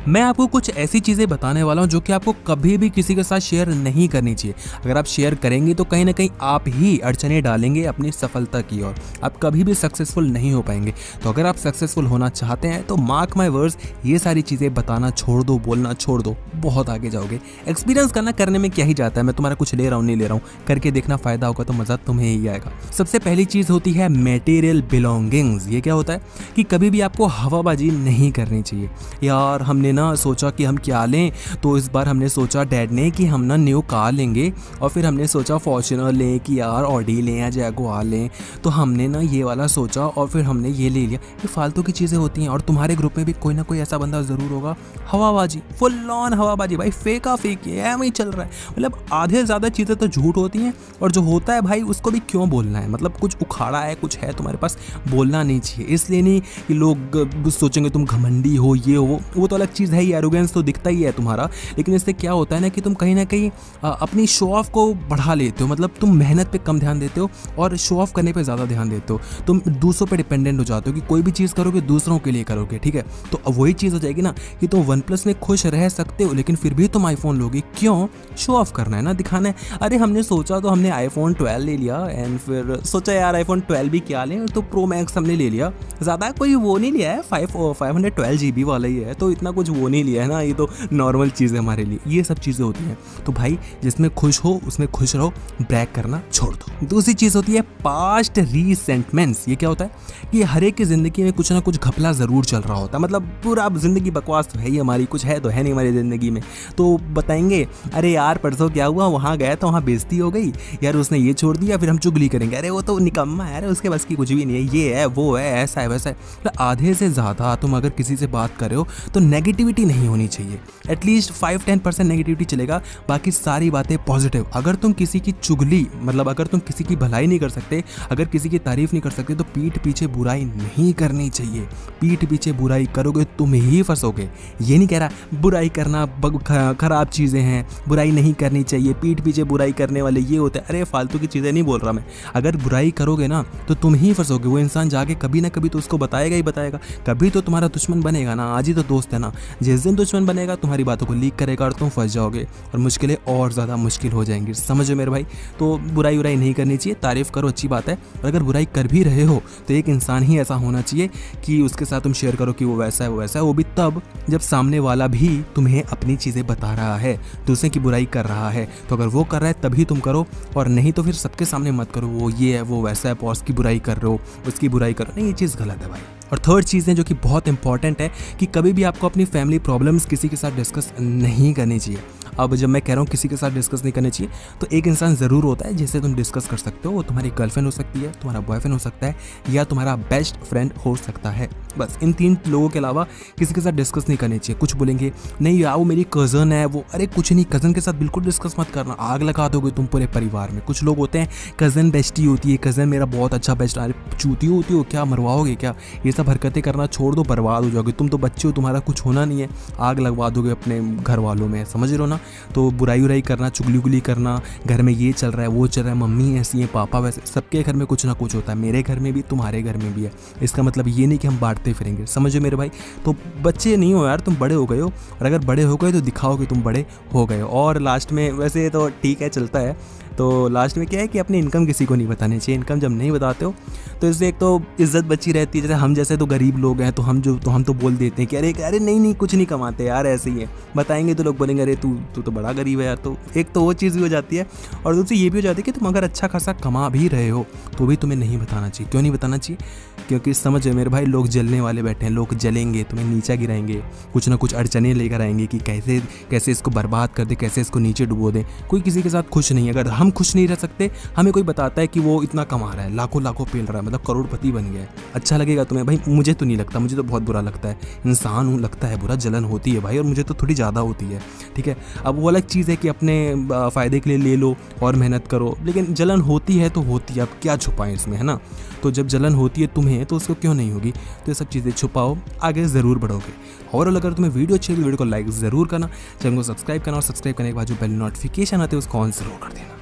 मैं आपको कुछ ऐसी चीज़ें बताने वाला हूँ जो कि आपको कभी भी किसी के साथ शेयर नहीं करनी चाहिए। अगर आप शेयर करेंगे तो कहीं ना कहीं आप ही अड़चने डालेंगे अपनी सफलता की ओर, आप कभी भी सक्सेसफुल नहीं हो पाएंगे। तो अगर आप सक्सेसफुल होना चाहते हैं तो मार्क माय वर्ड्स, ये सारी चीज़ें बताना छोड़ दो, बोलना छोड़ दो, बहुत आगे जाओगे। एक्सपीरियंस करने में क्या ही जाता है, मैं तुम्हारा कुछ ले रहा हूँ नहीं ले रहा हूँ, करके देखना, फायदा होगा तो मज़ा तुम्हें ही आएगा। सबसे पहली चीज़ होती है मटेरियल बिलोंगिंग्स। ये क्या होता है कि कभी भी आपको हवाबाजी नहीं करनी चाहिए। यार हमने ना सोचा कि हम क्या लें, तो इस बार हमने सोचा डैड ने कि हम ना न्यू कार लेंगे, और फिर हमने सोचा फॉर्च्यूनर लें कि यार ऑडी लें या जैगुआर लें, तो हमने ना ये वाला सोचा और फिर हमने ये ले लिया। ये फालतू की चीज़ें होती हैं। और तुम्हारे ग्रुप में भी कोई ना कोई ऐसा बंदा ज़रूर होगा, हवाबाजी, फुल ऑन हवाबाजी भाई, फेंका फेंकी है वही चल रहा है। मतलब आधे से ज़्यादा चीज़ें तो झूठ होती हैं, और जो होता है भाई उसको भी क्यों बोलना है। मतलब कुछ उखाड़ा है, कुछ है तुम्हारे पास, बोलना नहीं चाहिए। इसलिए नहीं कि लोग सोचेंगे तुम घमंडी हो, ये हो वो तो अलग चीज़ है ही, एरोगेंस तो दिखता ही है तुम्हारा। लेकिन इससे क्या होता है ना कि तुम कहीं ना कहीं अपनी शो ऑफ को बढ़ा लेते हो। मतलब तुम मेहनत पे कम ध्यान देते हो और शो ऑफ करने पे ज़्यादा ध्यान देते हो। तुम दूसरों पे डिपेंडेंट हो जाते हो कि कोई भी चीज़ करोगे दूसरों के लिए करोगे, ठीक है। तो अब वही चीज़ हो जाएगी ना कि तुम OnePlus में खुश रह सकते हो लेकिन फिर भी तुम आईफोन लोगे। क्यों? शो ऑफ करना है ना, दिखाना है। अरे हमने सोचा तो हमने iPhone 12 ले लिया, एंड फिर सोचा यार iPhone 12 भी क्या लें, तो Pro Max हमने ले लिया। ज़्यादा कोई वो नहीं लिया है, 512 GB वाला ही है, तो इतना कुछ वो नहीं लिया है ना, ये तो नॉर्मल चीज़ है हमारे लिए। ये सब चीज़ें होती हैं। तो भाई जिसमें खुश हो उसमें खुश रहो, ब्रैग करना छोड़ दो। दूसरी चीज़ होती है पास्ट रीसेंटमेंट्स। ये क्या होता है कि हर एक की ज़िंदगी में कुछ ना कुछ घपला ज़रूर चल रहा होता है। मतलब पूरा ज़िंदगी बकवास तो है ही हमारी, कुछ है तो है नहीं हमारी ज़िंदगी में। तो बताएंगे अरे यार परसों क्या हुआ, वहाँ गया तो वहाँ बेइज्जती हो गई यार, उसने ये छोड़ दिया, फिर हम चुगली करेंगे, अरे वो तो निकम्मा है, अरे उसके बस की कुछ भी नहीं है, ये है वो है, ऐसा है वैसा है। तो आधे से ज़्यादा तुम अगर किसी से बात कर रहे हो तो नेगेटिविटी नहीं होनी चाहिए। एटलीस्ट 5-10% नेगेटिविटी चलेगा, बाकी सारी बातें पॉजिटिव। अगर तुम किसी की चुगली, मतलब अगर तुम किसी की भलाई नहीं कर सकते, अगर किसी की तारीफ नहीं कर सकते, तो पीठ पीछे बुराई नहीं करनी चाहिए। पीठ पीछे बुराई करोगे तुम ही फंसोगे। ये नहीं कह रहा बुराई करना खराब चीज़ें हैं, बुराई नहीं करनी चाहिए, पीठ पीछे बुराई करने वाले ये होते हैं, अरे फालतू की चीज़ें नहीं बोल रहा मैं। अगर बुराई करोगे ना तो तुम ही फंसोगे। वो इंसान जाके कभी ना कभी तो उसको बताएगा ही बताएगा, कभी तो तुम्हारा दुश्मन बनेगा ना। आज ही तो दोस्त है ना, जिस दिन दुश्मन बनेगा तुम्हारी बातों को लीक करेगा और तुम फंस जाओगे और मुश्किलें और ज़्यादा मुश्किल हो जाएंगी। समझो मेरे भाई। तो बुराई उराई नहीं करनी चाहिए, तारीफ़ करो, अच्छी बात है। और अगर बुराई कर भी रहे हो तो एक इंसान ही ऐसा होना चाहिए कि उसके साथ तुम शेयर करो कि वो वैसा है वो वैसा है, वो भी तब जब सामने वाला भी तुम्हें अपनी चीज़ें बता रहा है, दूसरे की बुराई कर रहा है। तो अगर वो कर रहा है तभी तुम करो, और नहीं तो फिर सबके सामने मत करो वो ये है वो वैसा है, बॉस की बुराई कर रहे हो, उसकी बुराई करो, नहीं, ये चीज़ गलत है भाई। और थर्ड चीज़ है जो कि बहुत इंपॉर्टेंट है कि कभी भी आपको अपनी फैमिली प्रॉब्लम्स किसी के साथ डिस्कस नहीं करनी चाहिए। अब जब मैं कह रहा हूँ किसी के साथ डिस्कस नहीं करनी चाहिए, तो एक इंसान ज़रूर होता है जिससे तुम डिस्कस कर सकते हो। वो तुम्हारी गर्लफ्रेंड हो सकती है, तुम्हारा बॉयफ्रेंड हो सकता है, या तुम्हारा बेस्ट फ्रेंड हो सकता है। बस इन 3 लोगों के अलावा किसी के साथ डिस्कस नहीं करनी चाहिए। कुछ बोलेंगे नहीं यार वो मेरी कज़न है, वो, अरे कुछ नहीं, कज़न के साथ बिल्कुल डिस्कस मत करना, आग लगा दोगे तुम पूरे परिवार में। कुछ लोग होते हैं कज़न बेस्टी होती है, कज़न मेरा बहुत अच्छा बेस्ट, अरे चूती होती हो क्या, मरवाओगे क्या, ये सब हरकतें करना छोड़ दो, बर्बाद हो जाओगे। तुम तो बच्चे हो, तुम्हारा कुछ होना नहीं है, आग लगवा दोगे अपने घर वालों में, समझ रहे हो ना। तो बुराई उराई करना, चुगली उगली करना, घर में ये चल रहा है वो चल रहा है, मम्मी ऐसी है पापा वैसे, सबके घर में कुछ ना कुछ होता है, मेरे घर में भी तुम्हारे घर में भी है। इसका मतलब ये नहीं कि हम बांटते फिरेंगे, समझो मेरे भाई। तो बच्चे नहीं हो यार, तुम बड़े हो गए हो, और अगर बड़े हो गए तो दिखाओ कि तुम बड़े हो गए हो। और लास्ट में वैसे तो ठीक है चलता है, तो लास्ट में क्या है कि अपनी इनकम किसी को नहीं बतानी चाहिए। इनकम जब नहीं बताते हो तो इससे एक तो इज्जत बची रहती है। जैसे हम जैसे तो गरीब लोग हैं तो हम तो बोल देते हैं कि अरे नहीं कुछ नहीं कमाते यार, ऐसे ही है। बताएंगे तो लोग बोलेंगे अरे तू तो बड़ा गरीब है यार। तो एक तो वो चीज़ भी हो जाती है, और दूसरी ये भी हो जाती है कि तुम अगर अच्छा खासा कमा भी रहे हो तो भी तुम्हें नहीं बताना चाहिए। क्यों नहीं बताना चाहिए? क्योंकि समझो मेरे भाई, लोग जलने वाले बैठे हैं, लोग जलेंगे, तुम्हें नीचा गिराएंगे, कुछ ना कुछ अड़चने लेकर आएंगे कि कैसे इसको बर्बाद कर दे, कैसे इसको नीचे डुबो दें। कोई किसी के साथ खुश नहीं है। अगर हम खुश नहीं रह सकते, हमें कोई बताता है कि वो इतना कमा रहा है, लाखों पेल रहा है, मतलब करोड़पति बन गया है, अच्छा लगेगा तुम्हें? भाई मुझे तो नहीं लगता, मुझे तो बहुत बुरा लगता है। इंसान हूँ, लगता है बुरा, जलन होती है भाई, और मुझे तो थोड़ी ज़्यादा होती है, ठीक है। अब वो अलग चीज़ है कि अपने फ़ायदे के लिए ले लो और मेहनत करो, लेकिन जलन होती है तो होती है, अब क्या छुपाएं इसमें, है ना। तो जब जलन होती है तुम्हें तो उसको क्यों नहीं होगी। तो ये सब चीज़ें छुपाओ, आगे ज़रूर बढ़ोगे। और अगर तुम्हें वीडियो अच्छी लगी, वीडियो को लाइक ज़रूर करना, चैनल को सब्सक्राइब करना, और सब्सक्राइब करने के बाद जो बेल नोटिफिकेशन आते हैं उसको ऑन ज़रूर कर देना।